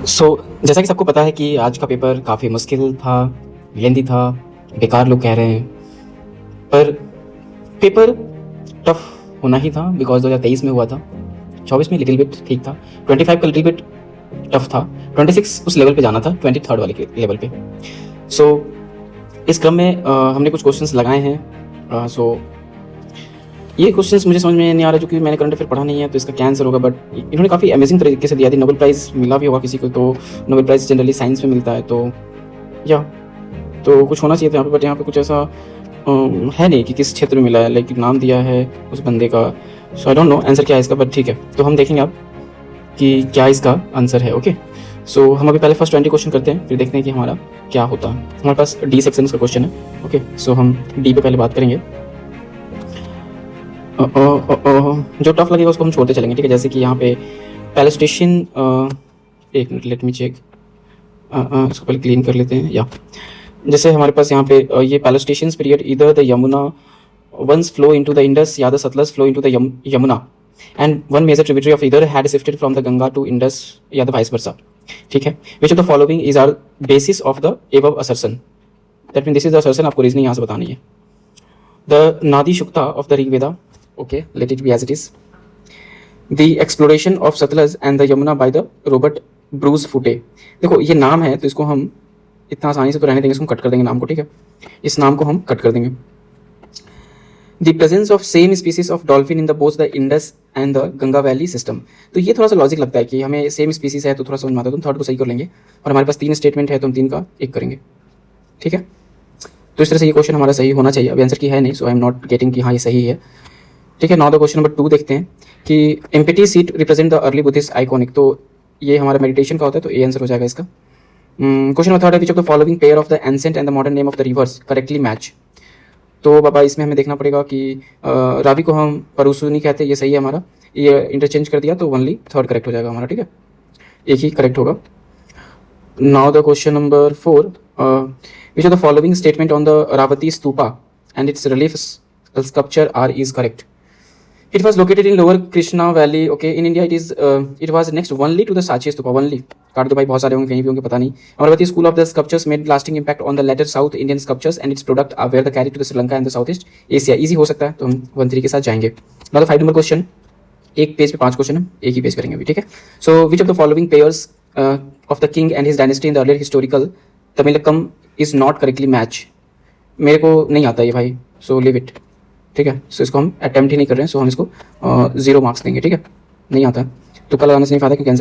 जैसा कि सबको पता है कि आज का पेपर काफ़ी मुश्किल था, लेंदी था, बेकार लोग कह रहे हैं, पर पेपर टफ होना ही था बिकॉज 2023 में हुआ था, 24 में लिटिल बिट ठीक था, 25 का लिटिल बिट टफ था, 26 उस लेवल पे जाना था, 23rd वाले के लेवल पे। इस क्रम में हमने कुछ क्वेश्चंस लगाए हैं। ये क्वेश्चंस मुझे समझ में नहीं आ रहा, जो कि मैंने करंट अफेयर पढ़ा नहीं है, तो इसका क्या आंसर होगा। बट इन्होंने काफ़ी अमेजिंग तरीके से दिया थी। नोबेल प्राइज़ मिला भी होगा किसी को, तो नोबेल प्राइज़ जनरली साइंस में मिलता है, तो कुछ होना चाहिए था यहाँ पे। बट यहाँ पे कुछ ऐसा है नहीं कि किस क्षेत्र में मिला है, लाइक नाम दिया है उस बंदे का। सो आई डोंट नो आंसर क्या है इसका, बट ठीक है, तो हम देखेंगे अब कि क्या इसका आंसर है। ओके, सो हम अभी पहले फर्स्ट 20 क्वेश्चन करते हैं, फिर देखते हैं कि हमारा क्या होता है। हमारे पास डी सेक्शन का क्वेश्चन है। ओके, सो हम डी पे पहले बात करेंगे। जो टफ लगेगा उसको हम छोड़ते चलेंगे, ठीक है। जैसे कि यहाँ पे पैलेस्टीशियन, एक मिनट लेट मी चेक, इसको पहले क्लीन कर लेते हैं। जैसे हमारे पास यहाँ पे ये पैलेस्टीशियंस period, either the Yamuna once flow into the Indus या the Sutlej flow into the Yamuna and one major tributary of either had shifted from the Ganga to Indus या द वाइस वर्सा, ठीक है। Which of the following is are basis of the above assertion, that mean this is the assertion, आपको reasoning यहाँ से बतानी है। The Nadi Sukta of the Rigveda, okay, let it be as it is. The exploration of Satluj and the Yamuna by the Robert Bruce Foote. देखो ये नाम है, तो इसको हम इतना आसानी से तो रहने देंगे, इसको हम कट कर देंगे नाम को, ठीक है। इस नाम को हम कट कर देंगे। The presence of same species of dolphin in the both the Indus and the Ganga Valley system. तो ये थोड़ा सा लॉजिक लगता है कि हमें सेम स्पीसीज है, तो थोड़ा समझ में आता है। तुम थर्ड को सही कर लेंगे, और हमारे पास 3 स्टेटमेंट है, तो हम 3 का 1 करेंगे, ठीक है। तो इस तरह से ये क्वेश्चन हमारा सही होना चाहिए। अभी आंसर की है नहीं, सो आई एम नॉट गेटिंग कि हाँ ये सही है, ठीक है। नाउ द क्वेश्चन नंबर 2 देखते हैं कि empty seat represent the early Buddhist iconic, तो ये हमारा मेडिटेशन का होता है, तो ये आंसर हो जाएगा इसका। क्वेश्चन नंबर 3 है which of the following pair of the ancient and the modern name of the reverse correctly match. तो बाबा इसमें हमें देखना पड़ेगा कि रावी को हम परुसु नहीं कहते, ये सही है हमारा, ये इंटरचेंज कर दिया तो ओनली थर्ड करेक्ट हो जाएगा हमारा, ठीक है, एक ही करेक्ट होगा। Now the question number 4, which of the following statement on the रावती stupa and its relief sculpture are is correct. It was located in Lower Krishna Valley. Okay, in India it was next only to the Sachi Stupa. Only काट दो भाई, बहुत सारे होंगे, कहीं भी होंगे पता नहीं। Amaravati School of the Sculptures made lasting impact on the later South Indian sculptures and its product are where the carried to the Sri Lanka and the Southeast Asia. Easy हो सकता है, तो हम 1-3 के साथ जाएंगे। Now the 5 number question, एक page पे 5 क्वेश्चन है, एक ही पेज करेंगे अभी, ठीक है। So which of the following pairs of the king and his dynasty in the earlier historical Tamilakam is not correctly match? मेरे को नहीं आता ये भाई, so leave it, ठीक है। सो इसको हम अटेम्प्ट ही नहीं कर रहे हैं, सो हम इसको 0 मार्क्स देंगे, ठीक है। नहीं आता तो कल लगाने से नहीं फायदा, क्योंकि